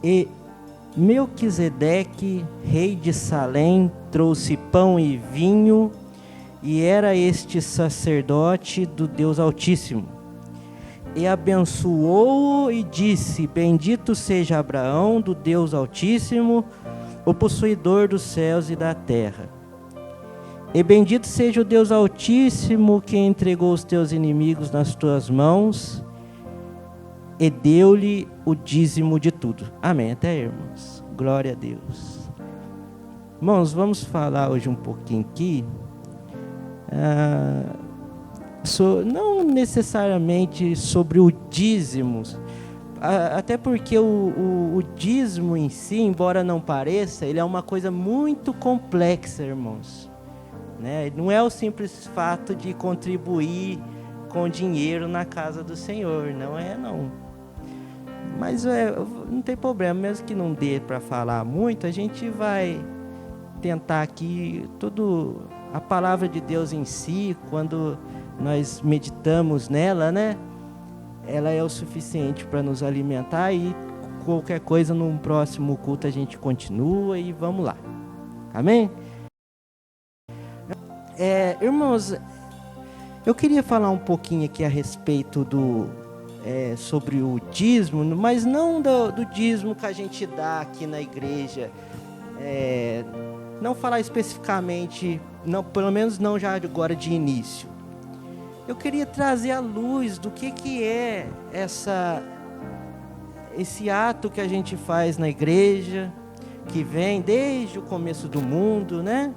E Melquisedeque, rei de Salém, trouxe pão e vinho, e era este sacerdote do Deus Altíssimo. E abençoou-o e disse: Bendito seja Abraão, do Deus Altíssimo, o possuidor dos céus e da terra. E bendito seja o Deus Altíssimo, que entregou os teus inimigos nas tuas mãos, e deu-lhe o dízimo de tudo. Amém. Até aí, irmãos. Glória a Deus. Irmãos, vamos falar hoje um pouquinho aqui, não necessariamente sobre o dízimo, até porque o dízimo em si, embora não pareça, ele é uma coisa muito complexa, irmãos, né? Não é o simples fato de contribuir com dinheiro na casa do Senhor, não. Mas não tem problema, mesmo que não dê para falar muito, a gente vai tentar aqui a palavra de Deus em si, quando nós meditamos nela, né? Ela é o suficiente para nos alimentar, e qualquer coisa num próximo culto a gente continua e vamos lá. Amém? Irmãos, eu queria falar um pouquinho aqui a respeito sobre o dízimo, mas não do dízimo que a gente dá aqui na igreja. Não falar especificamente, não, pelo menos não já agora de início. Eu queria trazer à luz do que é esse ato que a gente faz na igreja, que vem desde o começo do mundo, né?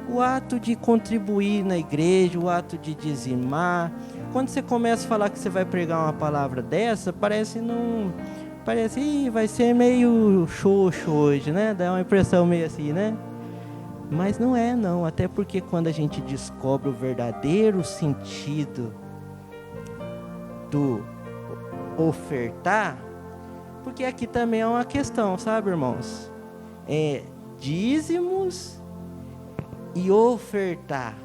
O ato de contribuir na igreja, o ato de dizimar. Quando você começa a falar que você vai pregar uma palavra dessa, parece vai ser meio xoxo hoje, né? Dá uma impressão meio assim, né? Mas não é, não. Até porque quando a gente descobre o verdadeiro sentido do ofertar, porque aqui também é uma questão, sabe, irmãos? Dízimos e ofertar.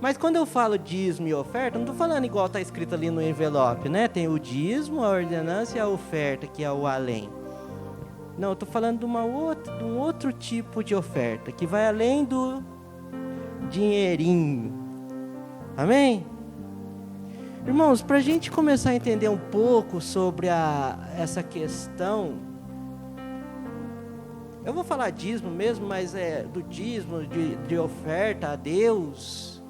Mas quando eu falo dízimo e oferta, não estou falando igual está escrito ali no envelope, né? Tem o dízimo, a ordenança e a oferta, que é o além. Não, eu estou falando de um outro tipo de oferta, que vai além do dinheirinho. Amém? Irmãos, para a gente começar a entender um pouco sobre essa questão, eu vou falar dízimo mesmo, mas do dízimo, de oferta a Deus.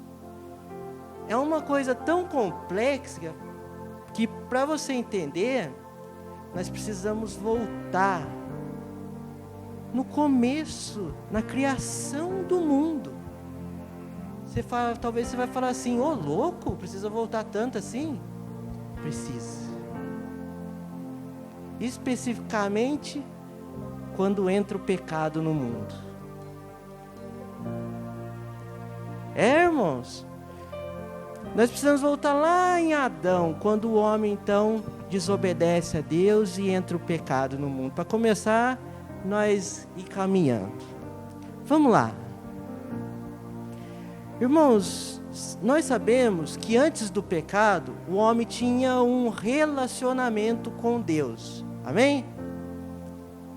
É uma coisa tão complexa que, para você entender, nós precisamos voltar no começo, na criação do mundo. Talvez você vai falar assim: ô louco, precisa voltar tanto assim? Precisa. Especificamente quando entra o pecado no mundo. Irmãos, nós precisamos voltar lá em Adão, quando o homem então desobedece a Deus e entra o pecado no mundo. Para começar, nós ir caminhando. Vamos lá. Irmãos, nós sabemos que antes do pecado, o homem tinha um relacionamento com Deus. Amém?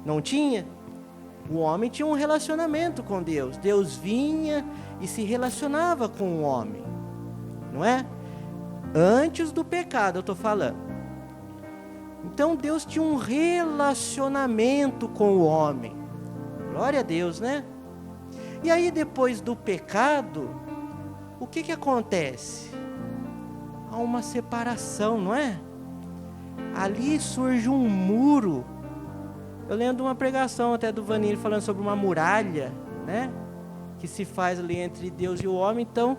Não tinha? O homem tinha um relacionamento com Deus. Deus vinha e se relacionava com o homem. Não é? Antes do pecado eu estou falando. Então Deus tinha um relacionamento com o homem. Glória a Deus, né? E aí depois do pecado, o que acontece? Há uma separação, não é? Ali surge um muro. Eu lembro de uma pregação até do Vanille falando sobre uma muralha, né? Que se faz ali entre Deus e o homem. Então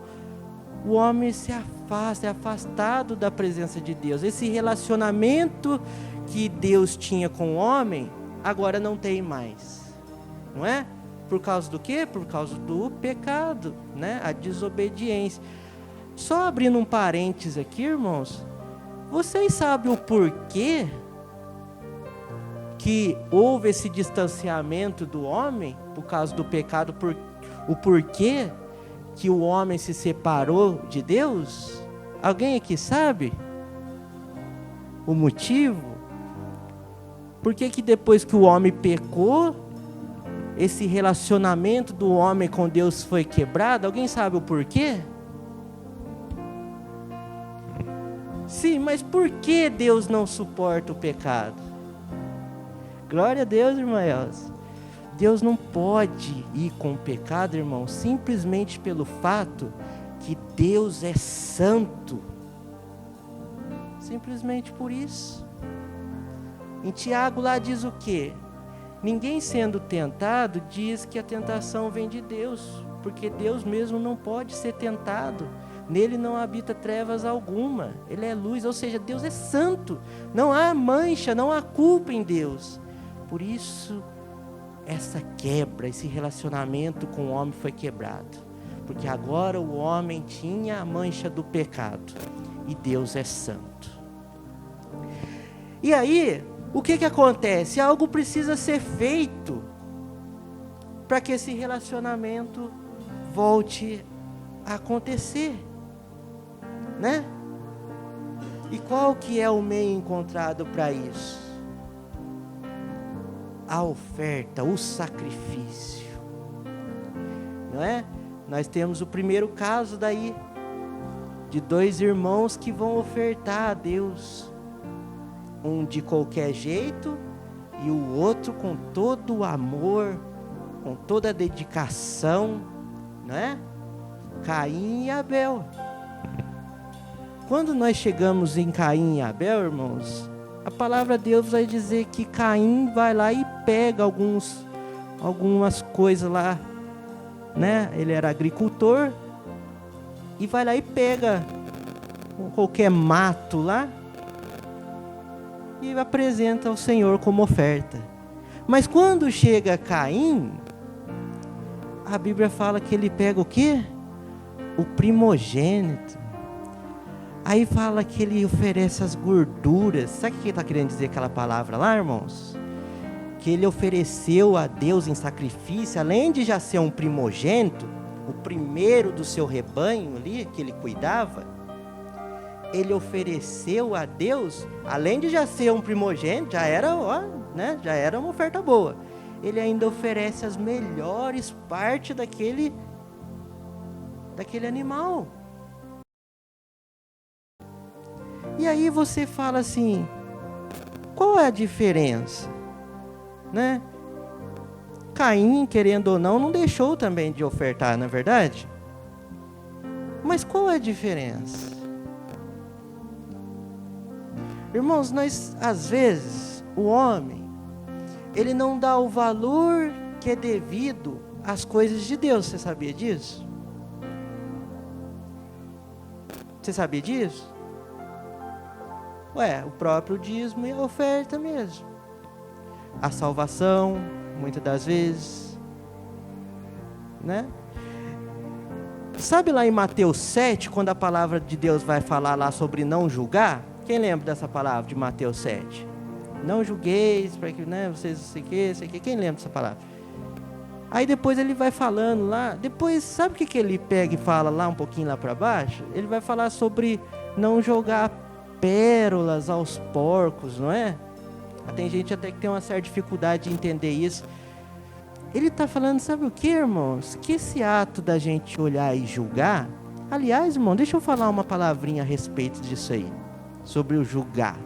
o homem se afasta, é afastado da presença de Deus. Esse relacionamento que Deus tinha com o homem, agora não tem mais, não é? Por causa do quê? Por causa do pecado, né? A desobediência. Só abrindo um parênteses aqui, irmãos, vocês sabem o porquê que houve esse distanciamento do homem por causa do pecado? O porquê que o homem se separou de Deus? Alguém aqui sabe o motivo? Por que que depois que o homem pecou, esse relacionamento do homem com Deus foi quebrado? Alguém sabe o porquê? Sim, mas por que Deus não suporta o pecado? Glória a Deus, irmã Elza. Deus não pode ir com o pecado, irmão, simplesmente pelo fato que Deus é santo. Simplesmente por isso. Em Tiago lá diz o quê? Ninguém sendo tentado diz que a tentação vem de Deus, porque Deus mesmo não pode ser tentado. Nele não habita trevas alguma, Ele é luz, ou seja, Deus é santo, não há mancha, não há culpa em Deus. Por isso, essa quebra, esse relacionamento com o homem foi quebrado, porque agora o homem tinha a mancha do pecado, e Deus é santo. E aí, o que acontece? Algo precisa ser feito, para que esse relacionamento volte a acontecer. Né? E qual que é o meio encontrado para isso? A oferta, o sacrifício. Não é? Nós temos o primeiro caso daí, de 2 irmãos que vão ofertar a Deus. Um de qualquer jeito e o outro com todo o amor, com toda a dedicação, não é? Caim e Abel. Quando nós chegamos em Caim e Abel, irmãos, a palavra de Deus vai dizer que Caim vai lá e pega algumas coisas lá, né? Ele era agricultor e vai lá e pega qualquer mato lá e apresenta ao Senhor como oferta. Mas quando chega Caim, a Bíblia fala que ele pega o quê? O primogênito. Aí fala que ele oferece as gorduras. Sabe o que está querendo dizer aquela palavra lá, irmãos? Que ele ofereceu a Deus em sacrifício, além de já ser um primogênito, o primeiro do seu rebanho ali, que ele cuidava, ele ofereceu a Deus, além de já ser um primogênito, já era, né, já era uma oferta boa. Ele ainda oferece as melhores partes daquele animal. E aí você fala assim, qual é a diferença? Né? Caim, querendo ou não deixou também de ofertar, não é verdade? Mas qual é a diferença? Irmãos, às vezes, o homem, ele não dá o valor que é devido às coisas de Deus. Você sabia disso? Você sabia disso? O próprio dízimo e a oferta mesmo. A salvação, muitas das vezes, né? Sabe lá em Mateus 7, quando a palavra de Deus vai falar lá sobre não julgar? Quem lembra dessa palavra de Mateus 7? Não julgueis, para que, né, vocês não sei o que. Quem lembra dessa palavra? Aí depois ele vai falando lá, depois sabe o que ele pega e fala lá um pouquinho lá para baixo? Ele vai falar sobre não jogar pérolas aos porcos, não é? Tem gente até que tem uma certa dificuldade de entender isso. Ele está falando, sabe o que, irmãos? Que esse ato da gente olhar e julgar, aliás, irmão, deixa eu falar uma palavrinha a respeito disso aí, sobre o julgar.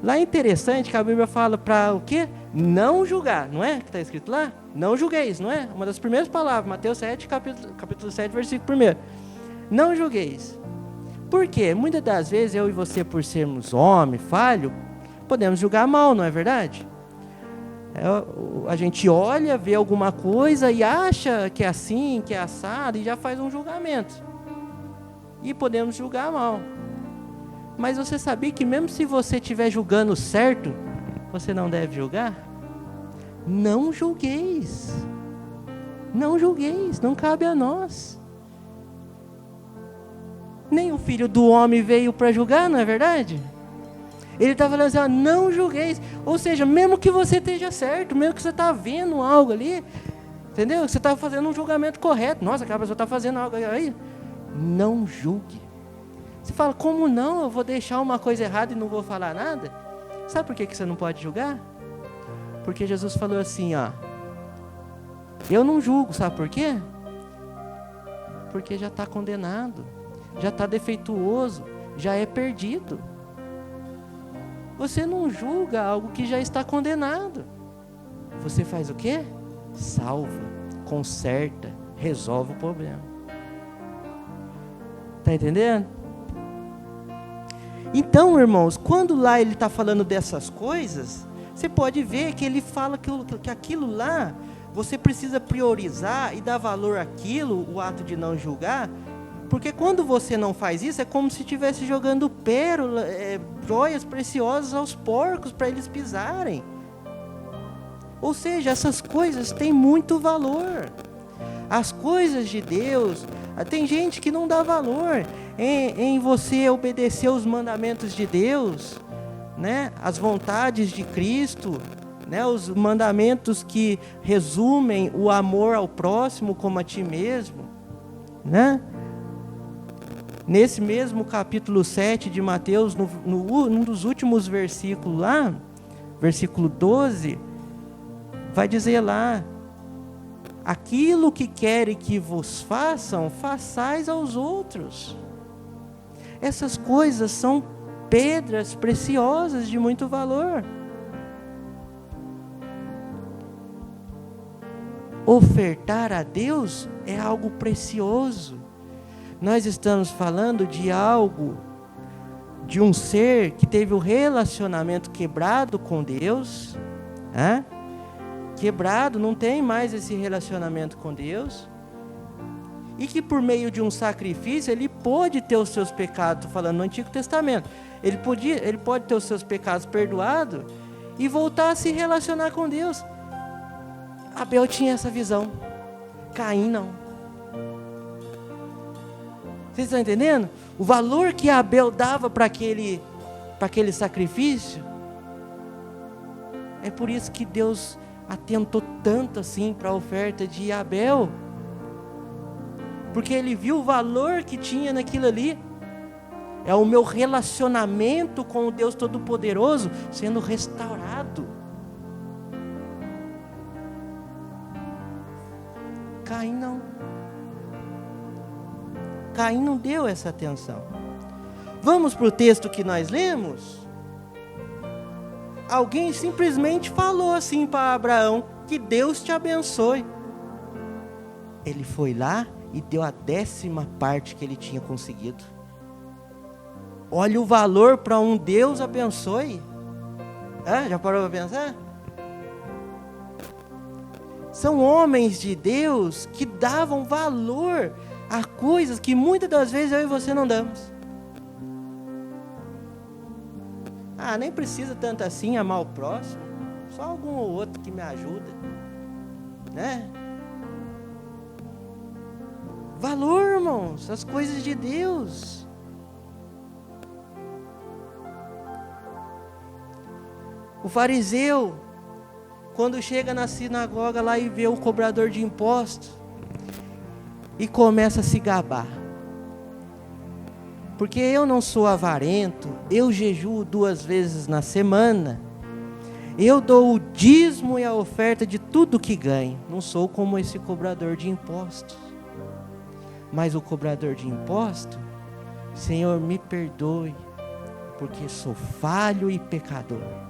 Lá é interessante que a Bíblia fala para o quê? Não julgar, não é? Que está escrito lá? Não julgueis, não é? Uma das primeiras palavras, Mateus 7, capítulo 7, versículo 1. Não julgueis. Por quê? Muitas das vezes eu e você, por sermos homem, falho, podemos julgar mal, não é verdade? A gente olha, vê alguma coisa e acha que é assim, que é assado, e já faz um julgamento. E podemos julgar mal. Mas você sabia que mesmo se você estiver julgando certo, você não deve julgar? Não julgueis. Não julgueis, não cabe a nós. Nem o Filho do Homem veio para julgar, não é verdade? Ele está falando assim, não julgueis. Ou seja, mesmo que você esteja certo, mesmo que você está vendo algo ali, entendeu? Você está fazendo um julgamento correto. Nossa, aquela pessoa está fazendo algo aí. Não julgue. Você fala, como não? Eu vou deixar uma coisa errada e não vou falar nada? Sabe por que você não pode julgar? Porque Jesus falou assim, ó, eu não julgo, sabe por quê? Porque já está condenado, já está defeituoso, já é perdido. Você não julga algo que já está condenado. Você faz o quê? Salva, conserta, resolve o problema. Está entendendo? Então, irmãos, quando lá ele está falando dessas coisas, você pode ver que ele fala que aquilo lá, você precisa priorizar e dar valor àquilo, o ato de não julgar, porque quando você não faz isso, é como se estivesse jogando pérolas, joias preciosas aos porcos para eles pisarem. Ou seja, essas coisas têm muito valor. As coisas de Deus, tem gente que não dá valor em você obedecer os mandamentos de Deus, né? As vontades de Cristo, né? Os mandamentos que resumem o amor ao próximo como a ti mesmo, né? Nesse mesmo capítulo 7 de Mateus, num dos últimos versículos lá, versículo 12, vai dizer lá, aquilo que querem que vos façam, façais aos outros. Essas coisas são pedras preciosas de muito valor. Ofertar a Deus é algo precioso. Nós estamos falando de algo, de um ser que teve o relacionamento quebrado com Deus, quebrado, não tem mais esse relacionamento com Deus, e que por meio de um sacrifício, ele pôde ter os seus pecados, falando no Antigo Testamento, ele pode ter os seus pecados perdoados, e voltar a se relacionar com Deus. Abel tinha essa visão, Caim não. Vocês estão entendendo? O valor que Abel dava para aquele sacrifício, é por isso que Deus atentou tanto assim para a oferta de Abel, porque ele viu o valor que tinha naquilo ali. É o meu relacionamento com o Deus Todo-Poderoso sendo restaurado. Caim não. Caim não deu essa atenção. Vamos para o texto que nós lemos? Alguém simplesmente falou assim para Abraão, que Deus te abençoe. Ele foi lá e deu a 10ª parte que ele tinha conseguido. Olha o valor para um Deus abençoe. Já parou para pensar? São homens de Deus que davam valor a coisas que muitas das vezes eu e você não damos. Nem precisa tanto assim amar o próximo, só algum ou outro que me ajuda, né? Valor, irmãos, as coisas de Deus. O fariseu, quando chega na sinagoga lá e vê o cobrador de impostos, e começa a se gabar, porque eu não sou avarento, eu jejuo 2 vezes na semana, eu dou o dízimo e a oferta de tudo que ganho, não sou como esse cobrador de impostos. Mas o cobrador de impostos, Senhor, me perdoe, porque sou falho e pecador.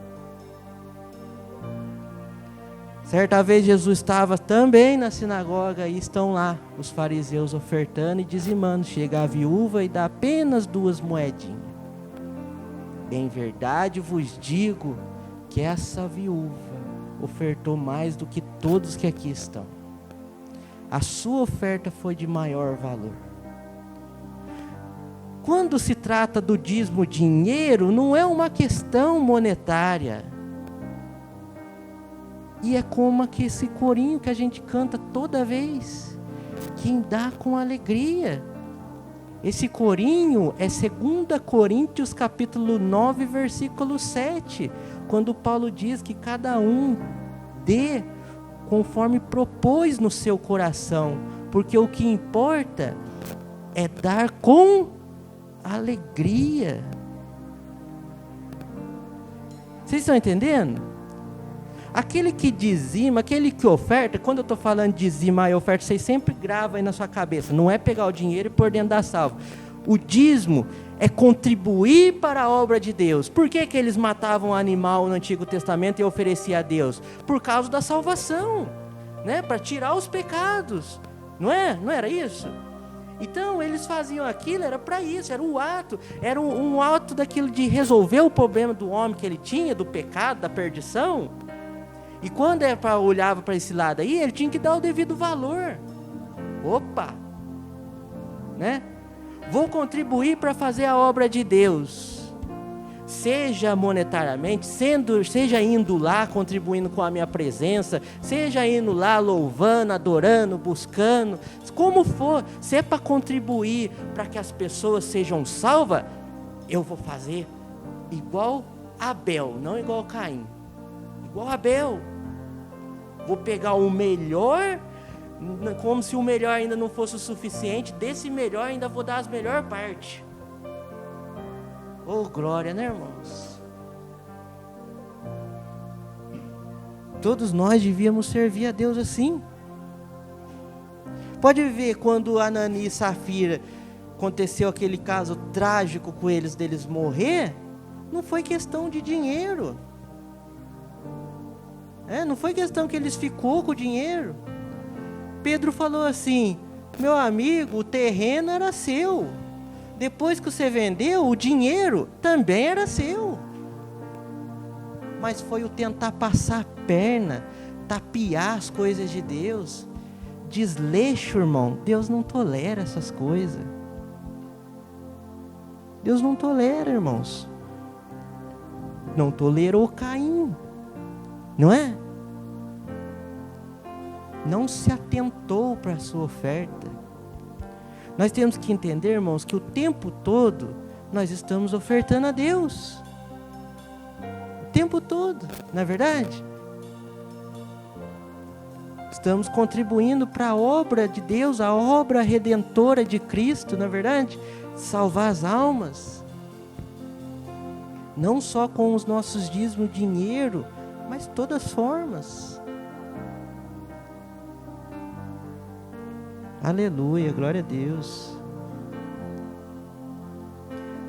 Certa vez Jesus estava também na sinagoga e estão lá os fariseus ofertando e dizimando. Chega a viúva e dá apenas 2 moedinhas. Em verdade vos digo que essa viúva ofertou mais do que todos que aqui estão. A sua oferta foi de maior valor. Quando se trata do dízimo dinheiro, não é uma questão monetária. E é como esse corinho que a gente canta toda vez. Quem dá com alegria. Esse corinho é 2 Coríntios capítulo 9, versículo 7. Quando Paulo diz que cada um dê conforme propôs no seu coração. Porque o que importa é dar com alegria. Vocês estão entendendo? Aquele que dizima, aquele que oferta, quando eu estou falando de dizimar e oferta, vocês sempre gravam aí na sua cabeça, não é pegar o dinheiro e pôr dentro da salva. O dízimo é contribuir para a obra de Deus. Por que que eles matavam um animal no Antigo Testamento e ofereciam a Deus? Por causa da salvação, né? Para tirar os pecados, não é? Não era isso? Então eles faziam aquilo, era para isso, era um ato, era um ato daquilo de resolver o problema do homem que ele tinha, do pecado, da perdição. E quando olhava para esse lado aí, ele tinha que dar o devido valor. Opa! Né? Vou contribuir para fazer a obra de Deus. Seja monetariamente, seja indo lá, contribuindo com a minha presença, seja indo lá louvando, adorando, buscando, como for, se é para contribuir para que as pessoas sejam salvas, eu vou fazer igual Abel, não igual Caim. Igual Abel. Vou pegar o melhor, como se o melhor ainda não fosse o suficiente, desse melhor ainda vou dar as melhores partes. Oh, glória, né, irmãos? Todos nós devíamos servir a Deus assim. Pode ver quando Anani e Safira aconteceu aquele caso trágico com eles, deles morrer, não foi questão de dinheiro. Não foi questão que eles ficou com o dinheiro. Pedro falou assim: meu amigo, o terreno era seu. Depois que você vendeu, o dinheiro também era seu. Mas foi o tentar passar a perna, tapear as coisas de Deus. Desleixo, irmão. Deus não tolera essas coisas. Deus não tolera, irmãos. Não tolerou Caim. Não é? Não se atentou para a sua oferta. Nós temos que entender, irmãos, que o tempo todo nós estamos ofertando a Deus. O tempo todo, não é verdade? Estamos contribuindo para a obra de Deus, a obra redentora de Cristo, não é verdade? Salvar as almas. Não só com os nossos dízimos, dinheiro, mas todas as formas. Aleluia, glória a Deus.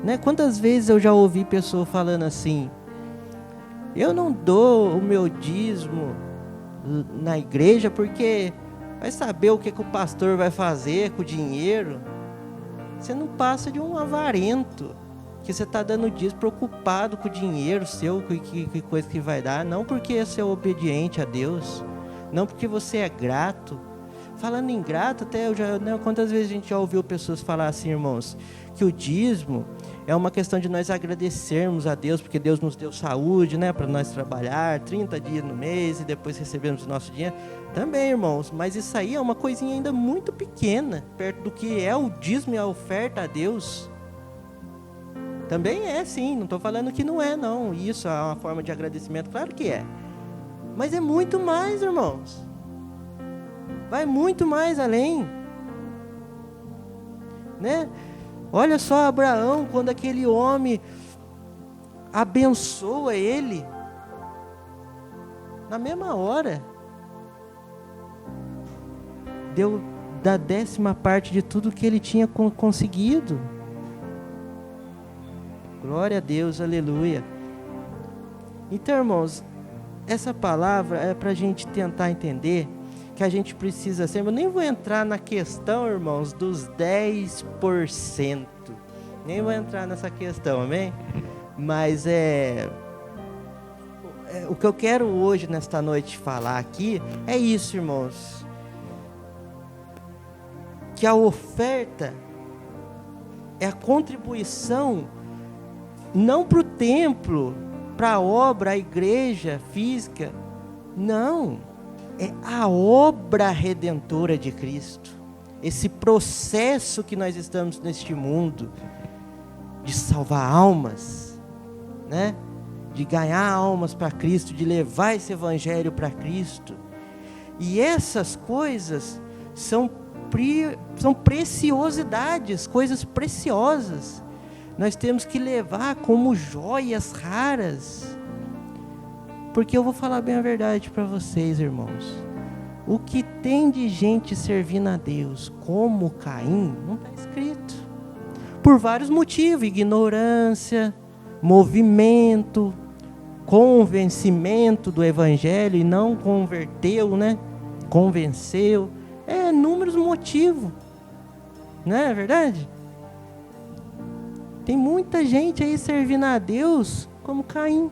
Né? Quantas vezes eu já ouvi pessoa falando assim: eu não dou o meu dízimo na igreja porque vai saber o que o pastor vai fazer com o dinheiro. Você não passa de um avarento, que você está dando dízimo preocupado com o dinheiro seu, que coisa que vai dar, não porque você é obediente a Deus, não porque você é grato. Falando em grato, até quantas vezes a gente já ouviu pessoas falar assim, irmãos, que o dízimo é uma questão de nós agradecermos a Deus, porque Deus nos deu saúde, né, para nós trabalhar 30 dias no mês e depois recebemos o nosso dinheiro. Também, irmãos, mas isso aí é uma coisinha ainda muito pequena, perto do que é o dízimo e a oferta a Deus. Também é, sim, não estou falando que não é, não. Isso é uma forma de agradecimento, claro que é. Mas é muito mais, irmãos. Vai muito mais além, né? Olha só Abraão, quando aquele homem abençoa ele, na mesma hora, deu da 10ª parte de tudo que ele tinha conseguido. Glória a Deus, aleluia. Então, irmãos, essa palavra é para a gente tentar entender que a gente precisa ser. Eu nem vou entrar na questão, irmãos, dos 10%. Nem vou entrar nessa questão, amém? Mas o que eu quero hoje, nesta noite, falar aqui, é isso, irmãos. Que a oferta é a contribuição, não para o templo, para a obra, a igreja física, não. É a obra redentora de Cristo. Esse processo que nós estamos neste mundo, de salvar almas, né? De ganhar almas para Cristo, de levar esse evangelho para Cristo. E essas coisas são preciosidades, coisas preciosas. Nós temos que levar como joias raras. Porque eu vou falar bem a verdade para vocês, irmãos. O que tem de gente servindo a Deus como Caim, não está escrito. Por vários motivos: ignorância, movimento, convencimento do evangelho e não converteu, né? Convenceu. Inúmeros motivos. Não é verdade? Tem muita gente aí servindo a Deus como Caim.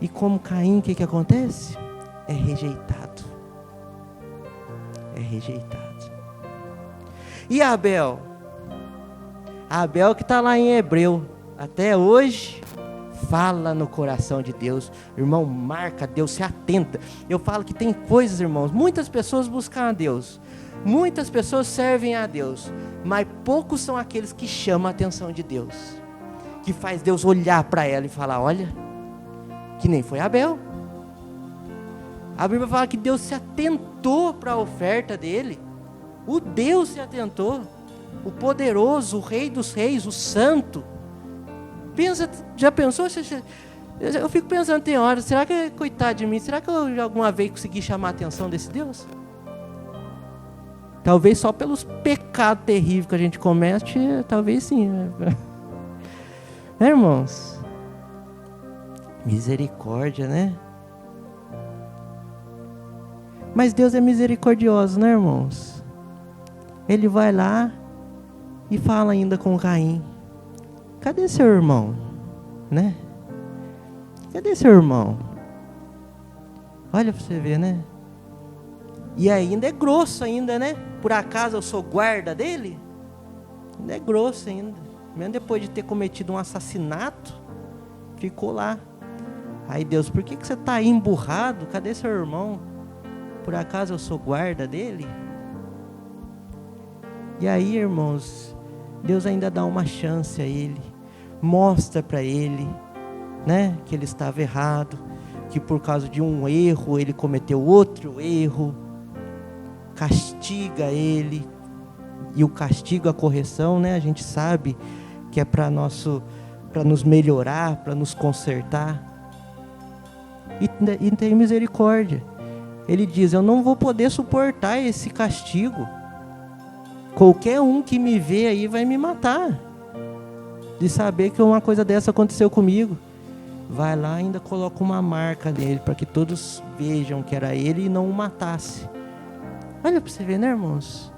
E como Caim, o que acontece? É rejeitado. É rejeitado. E Abel? Abel que está lá em Hebreu, até hoje, fala no coração de Deus. Irmão, marca Deus, se atenta. Eu falo que tem coisas, irmãos, muitas pessoas buscam a Deus, muitas pessoas servem a Deus, mas poucos são aqueles que chamam a atenção de Deus, que faz Deus olhar para ela e falar: olha, que nem foi Abel. A Bíblia fala que Deus se atentou para a oferta dele. O Deus se atentou. O poderoso, o Rei dos Reis, o Santo. Pensa, já pensou? Eu fico pensando, tem horas, será que, coitado de mim, será que eu alguma vez consegui chamar a atenção desse Deus? Talvez só pelos pecados terríveis que a gente comete, talvez sim. Né, irmãos? Misericórdia, né? Mas Deus é misericordioso, né, irmãos? Ele vai lá e fala ainda com Caim: cadê seu irmão? Né? Cadê seu irmão? Olha para você ver, né? E ainda é grosso ainda, né? Por acaso eu sou guarda dele? Ainda é grosso ainda. Mesmo depois de ter cometido um assassinato, ficou lá. Aí Deus: por que você está aí emburrado? Cadê seu irmão? Por acaso eu sou guarda dele? E aí, irmãos, Deus ainda dá uma chance a ele, mostra para ele, né, que ele estava errado, que por causa de um erro ele cometeu outro erro, castiga ele, e o castigo, a correção, né, a gente sabe que é para nos melhorar, para nos consertar, e tem misericórdia. Ele diz: eu não vou poder suportar esse castigo. Qualquer um que me vê aí vai me matar, de saber que uma coisa dessa aconteceu comigo. Vai lá e ainda coloca uma marca nele, para que todos vejam que era ele e não o matasse. Olha para você ver, né, irmãos?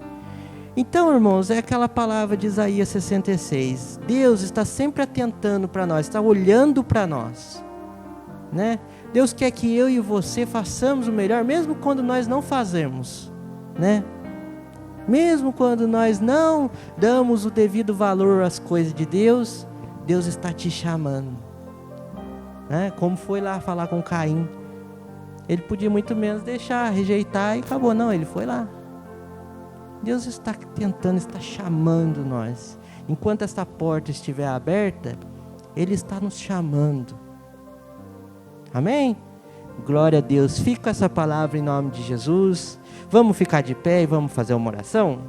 Então, irmãos, é aquela palavra de Isaías 66. Deus está sempre atentando para nós, está olhando para nós, né? Deus quer que eu e você façamos o melhor, mesmo quando nós não fazemos, né? Mesmo quando nós não damos o devido valor às coisas de Deus, Deus está te chamando, né? Como foi lá falar com Caim. Ele podia muito menos deixar, rejeitar e acabou. Não, ele foi lá. Deus está tentando, está chamando nós. Enquanto esta porta estiver aberta, Ele está nos chamando. Amém? Glória a Deus. Fica com essa palavra em nome de Jesus. Vamos ficar de pé e vamos fazer uma oração?